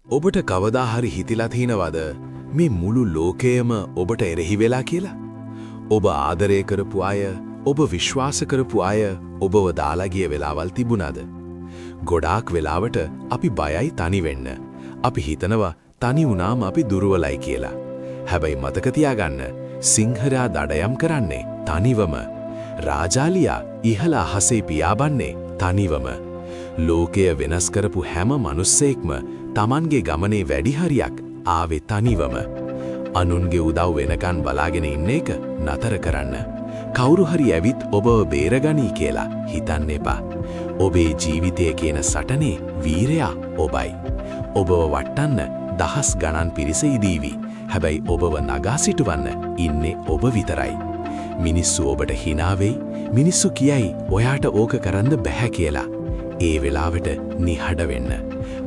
ඔබට කවදා හරි හිතිලා තියෙනවද මේ මුළු ලෝකයම ඔබට එරෙහි වෙලා කියලා? ඔබ ආදරය කරපු අය, ඔබ විශ්වාස කරපු අය ඔබව දාලා ගිය වෙලාවල් තිබුණාද? ගොඩාක් වෙලාවට අපි බයයි තනි වෙන්න. අපි හිතනවා තනි වුණාම අපි දුර්වලයි කියලා. හැබැයි මතක තියාගන්න, සිංහරයා දඩයම් කරන්නේ තනිවම. රාජාලියා ඉහළ අහසේ පියාඹන්නේ තනිවම. ලෝකය වෙනස් කරපු හැම මිනිස්සෙක්ම Tamanගේ ගමනේ වැඩි හරියක් ආවේ තනිවම. අනුන්ගේ උදව් වෙනකන් බලාගෙන ඉන්න එක නතර කරන්න. කවුරු හරි ඇවිත් ඔබව බේරගනී කියලා හිතන්න එපා. ඔබේ ජීවිතය කියන සටනේ වීරයා ඔබයි. ඔබව වටන්න දහස් ගණන් පිරිස ඉදීවි. හැබැයි ඔබව නගා සිටවන්න ඉන්නේ ඔබ විතරයි. මිනිස්සු ඔබට hina වෙයි. මිනිස්සු කියයි ඔයාට ඕක කරන්න බැහැ කියලා. ඒ වෙලාවට නිහඬ වෙන්න.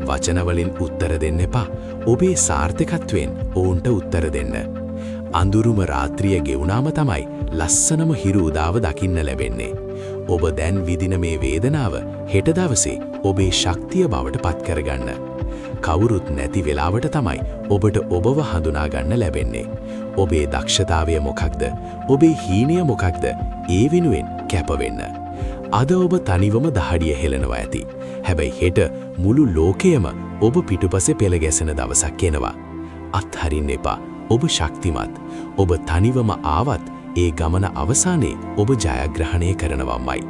වචන වලින් උත්තර දෙන්න එපා. ඔබේ සාර්ථකත්වයෙන් ඔවුන්ට උත්තර දෙන්න. අඳුරුම රාත්‍රිය ගෙවුනාම තමයි ලස්සනම හිරු උදාව දකින්න ලැබෙන්නේ. ඔබ දැන් විඳින මේ වේදනාව හෙට දවසේ ඔබේ ශක්තිය බවට පත් කරගන්න. කවුරුත් නැති වෙලාවට තමයි ඔබට ඔබව හඳුනා ගන්න ලැබෙන්නේ. ඔබේ දක්ෂතාවය මොකක්ද? ඔබේ හීනය මොකක්ද? ඒ වෙනුවෙන් කැප වෙන්න. අද ඔබ තනිවම දහඩිය හෙලනවා ඇති. හැබැයි හෙට මුළු ලෝකයම ඔබ පිටුපසේ පෙළ ගැසෙන දවසක් එනවා. අත්හරින්න එපා. ඔබ ශක්තිමත්. ඔබ තනිවම ආවත් ඒ ගමන අවසානයේ ඔබ ජයග්‍රහණය කරනවමයි.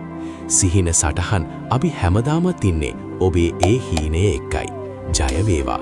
සිහින සටහන් අපි හැමදාමත් ඉන්නේ ඔබේ ඒ හීනය එක්කයි. ජය වේවා.